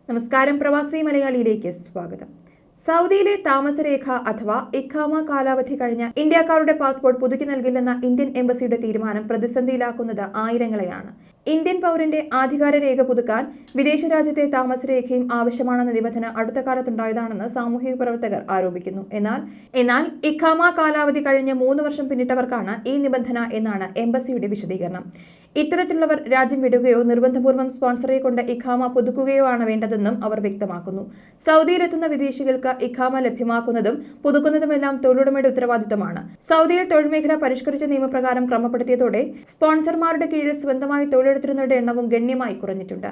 നമസ്കാരം, പ്രവാസി മലയാളിയിലേക്ക് സ്വാഗതം. സൗദിയിലെ താമസരേഖ അഥവാ ഇഖാമ കാലാവധി കഴിഞ്ഞ ഇന്ത്യക്കാരുടെ പാസ്പോർട്ട് പുതുക്കി നൽകില്ലെന്ന ഇന്ത്യൻ എംബസിയുടെ തീരുമാനം പ്രതിസന്ധിയിലാക്കുന്നത് ആയിരങ്ങളെയാണ്. ഇന്ത്യൻ പൗരന്റെ ആധികാര രേഖ പുതുക്കാൻ വിദേശ രാജ്യത്തെ താമസരേഖയും ആവശ്യമാണെന്ന നിബന്ധന അടുത്ത കാലത്തുണ്ടായതാണെന്ന് സാമൂഹിക പ്രവർത്തകർ ആരോപിക്കുന്നു. എന്നാൽ ഇഖാമ കാലാവധി കഴിഞ്ഞ് 3 വർഷം പിന്നിട്ടവർക്കാണ് ഈ നിബന്ധന എന്നാണ് എംബസിയുടെ വിശദീകരണം. ഇത്തരത്തിലുള്ളവർ രാജ്യം വിടുകയോ നിർബന്ധപൂർവ്വം സ്പോൺസറെ കൊണ്ട് ഇഖാമ പുതുക്കുകയോ ആണ് വേണ്ടതെന്നും അവർ വ്യക്തമാക്കുന്നു. സൗദിയിലെത്തുന്ന വിദേശികൾക്ക് ഇഖാമ ലഭ്യമാക്കുന്നതും പുതുക്കുന്നതുമെല്ലാം തൊഴിലുടമയുടെ ഉത്തരവാദിത്തമാണ്. സൗദിയിൽ തൊഴിൽ മേഖല പരിഷ്കരിച്ച നിയമപ്രകാരം ക്രമപ്പെടുത്തിയതോടെ സ്പോൺസർമാരുടെ കീഴിൽ സ്വന്തമായി തൊഴിലെടുത്തിരുന്നവരുടെ എണ്ണവും ഗണ്യമായി കുറഞ്ഞിട്ടുണ്ട്.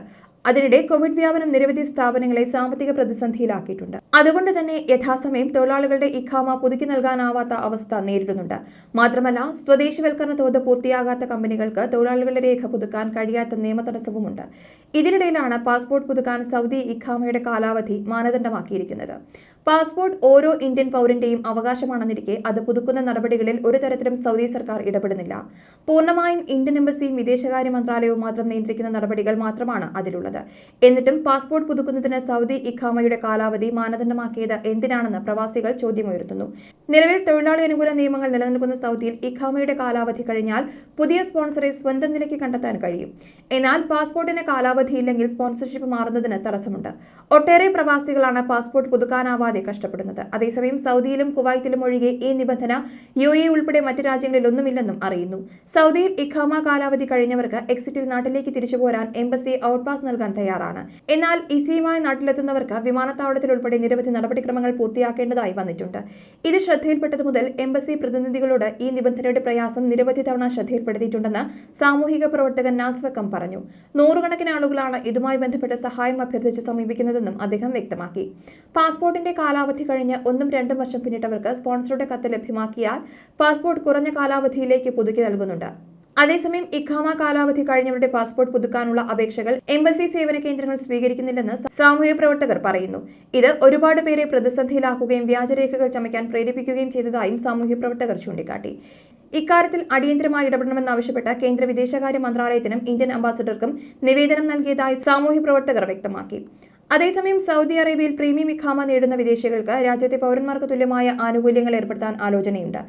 അതിനിടെ കോവിഡ് വ്യാപനം നിരവധി സ്ഥാപനങ്ങളെ സാമ്പത്തിക പ്രതിസന്ധിയിലാക്കിയിട്ടുണ്ട്. അതുകൊണ്ട് തന്നെ യഥാസമയം തൊഴിലാളികളുടെ ഇഖാമ പുതുക്കി നൽകാനാവാത്ത അവസ്ഥ നേരിടുന്നുണ്ട്. മാത്രമല്ല, സ്വദേശിവൽക്കരണ തോത് പൂർത്തിയാകാത്ത കമ്പനികൾക്ക് തൊഴിലാളികളുടെ രേഖ പുതുക്കാൻ കഴിയാത്ത നിയമ തടസ്സവുമുണ്ട്. ഇതിനിടയിലാണ് പാസ്പോർട്ട് പുതുക്കാൻ സൗദി ഇഖാമയുടെ കാലാവധി മാനദണ്ഡമാക്കിയിരിക്കുന്നത്. പാസ്പോർട്ട് ഓരോ ഇന്ത്യൻ പൗരന്റെയും അവകാശമാണെന്നിരിക്കെ അത് പുതുക്കുന്ന നടപടികളിൽ ഒരു തരത്തിലും സൗദി സർക്കാർ ഇടപെടുന്നില്ല. പൂർണ്ണമായും ഇന്ത്യൻ എംബസിയും വിദേശകാര്യ മന്ത്രാലയവും മാത്രം നിയന്ത്രിക്കുന്ന നടപടികൾ മാത്രമാണ് അതിലുള്ളത്. എന്നിട്ടും പാസ്പോർട്ട് പുതുക്കുന്നതിന് സൗദി ഇഖാമയുടെ കാലാവധി മാനദണ്ഡമാക്കിയത് എന്തിനാണെന്ന് പ്രവാസികൾ ചോദ്യമുയർത്തുന്നു. നിലവിൽ തൊഴിലാളി അനുകൂല നിയമങ്ങൾ നിലനിൽക്കുന്ന സൗദിയിൽ ഇഖാമയുടെ കാലാവധി കഴിഞ്ഞാൽ പുതിയ സ്പോൺസറെ സ്വന്തം നിലയ്ക്ക് കണ്ടെത്താൻ കഴിയും. എന്നാൽ പാസ്പോർട്ടിന് കാലാവധിയില്ലെങ്കിൽ സ്പോൺസർഷിപ്പ് മാറുന്നതിന് തടസ്സമുണ്ട്. ഒട്ടേറെ പ്രവാസികളാണ് പാസ്പോർട്ട് പുതുക്കാനാവാതെ കഷ്ടപ്പെടുന്നത്. അതേസമയം സൗദിയിലും കുവൈറ്റിലും ഒഴികെ ഈ നിബന്ധന UAE ഉൾപ്പെടെ മറ്റ് രാജ്യങ്ങളിലൊന്നുമില്ലെന്നും അറിയുന്നു. സൗദിയിൽ ഇഖാമ കാലാവധി കഴിഞ്ഞവർക്ക് എക്സിറ്റിൽ നാട്ടിലേക്ക് തിരിച്ചു പോരാൻ എംബസി ഔട്ട് പാസ് നൽകാൻ തയ്യാറാണ്. എന്നാൽ ഇസിയുമായി നാട്ടിലെത്തുന്നവർക്ക് വിമാനത്താവളത്തിൽ ഉൾപ്പെടെ നിരവധി നടപടിക്രമങ്ങൾ പൂർത്തിയാക്കേണ്ടതായി വന്നിട്ടുണ്ട്. ഇത് ശ്രദ്ധയിൽപ്പെട്ടതു മുതൽ എംബസി പ്രതിനിധികളോട് ഈ നിബന്ധനയുടെ പ്രയാസം നിരവധി തവണ ശ്രദ്ധയിൽപ്പെടുത്തിയിട്ടുണ്ടെന്ന് സാമൂഹിക പ്രവർത്തകൻ നാസ്വക്കം പറഞ്ഞു. 100 കണക്കിന് ആളുകളാണ് ഇതുമായി ബന്ധപ്പെട്ട് സഹായം അഭ്യർത്ഥിച്ച് സമീപിക്കുന്നതെന്നും അദ്ദേഹം വ്യക്തമാക്കി. പാസ്പോർട്ടിന്റെ കാലാവധി കഴിഞ്ഞ് 1-2 വർഷം പിന്നിട്ടവർക്ക് സ്പോൺസറുടെ കത്ത് ലഭ്യമാക്കിയാൽ പാസ്പോർട്ട് കുറഞ്ഞ കാലാവധിയിലേക്ക് പുതുക്കി നൽകുന്നുണ്ട്. അതേസമയം ഇഖാമ കാലാവധി കഴിഞ്ഞവരുടെ പാസ്പോർട്ട് പുതുക്കാനുള്ള അപേക്ഷകൾ എംബസി സേവന കേന്ദ്രങ്ങൾ സ്വീകരിക്കുന്നില്ലെന്ന് സാമൂഹ്യ പ്രവർത്തകർ പറയുന്നു. ഇത് ഒരുപാട് പേരെ പ്രതിസന്ധിയിലാക്കുകയും വ്യാജരേഖകൾ ചമയ്ക്കാൻ പ്രേരിപ്പിക്കുകയും ചെയ്തതായും സാമൂഹ്യ പ്രവർത്തകർ ചൂണ്ടിക്കാട്ടി. ഇക്കാര്യത്തിൽ അടിയന്തരമായി ഇടപെടണമെന്നാവശ്യപ്പെട്ട കേന്ദ്ര വിദേശകാര്യ മന്ത്രാലയത്തിനും ഇന്ത്യൻ അംബാസഡർക്കും നിവേദനം നൽകിയതായി സാമൂഹ്യ പ്രവർത്തകർ വ്യക്തമാക്കി. അതേസമയം സൗദി അറേബ്യയിൽ പ്രീമിയം ഇഖാമ നേടുന്ന വിദേശികൾക്ക് രാജ്യത്തെ പൗരന്മാർക്ക് തുല്യമായ ആനുകൂല്യങ്ങൾ ഏർപ്പെടുത്താൻ ആലോചനയുണ്ട്.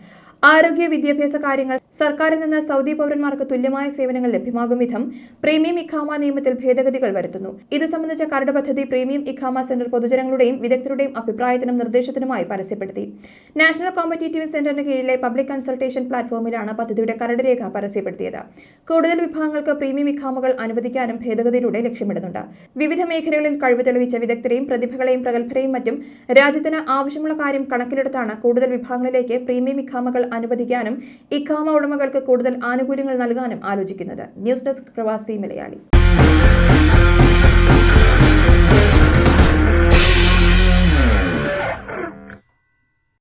ആരോഗ്യ വിദ്യാഭ്യാസ കാര്യങ്ങൾ സർക്കാരിൽ നിന്ന് സൗദി പൗരന്മാർക്ക് തുല്യമായ സേവനങ്ങൾ ലഭ്യമാകും വിധം പ്രീമിയം ഇഖാമ നിയമത്തിൽ ഭേദഗതികൾ വരുത്തുന്നു. ഇത് സംബന്ധിച്ച കരട് പദ്ധതി പ്രീമിയം ഇഖാമ സെന്റർ പൊതുജനങ്ങളുടെയും വിദഗ്ധരുടെയും അഭിപ്രായത്തിനും നിർദ്ദേശത്തിനുമായി പരസ്യപ്പെടുത്തി. നാഷണൽ കോമ്പറ്റീറ്റീവ് സെന്ററിന് കീഴിലെ പബ്ലിക് കൺസൾട്ടേഷൻ പ്ലാറ്റ്ഫോമിലാണ് പദ്ധതിയുടെ കരട് രേഖ പരസ്യപ്പെടുത്തിയത്. കൂടുതൽ വിഭാഗങ്ങൾക്ക് പ്രീമിയം ഇഖാമകൾ അനുവദിക്കാനും ഭേദഗതിയിലൂടെ ലക്ഷ്യമിടുന്നുണ്ട്. വിവിധ മേഖലകളിൽ കഴിവ് തെളിയിച്ച വിദഗ്ധരെയും പ്രതിഭകളെയും പ്രഗത്ഭരെയും മറ്റും രാജ്യത്തിന് ആവശ്യമുള്ള കാര്യം കണക്കിലെടുത്താണ് കൂടുതൽ വിഭാഗങ്ങളിലേക്ക് പ്രീമിയം ഇഖാമകൾ അനുവദിക്കാനും ഇഖാമ ഉടമകൾക്ക് കൂടുതൽ ആനുകൂല്യങ്ങൾ നൽകാനും ആലോചിക്കുന്നത്. ന്യൂസ് ഡെസ്ക്, പ്രവാസി മലയാളി.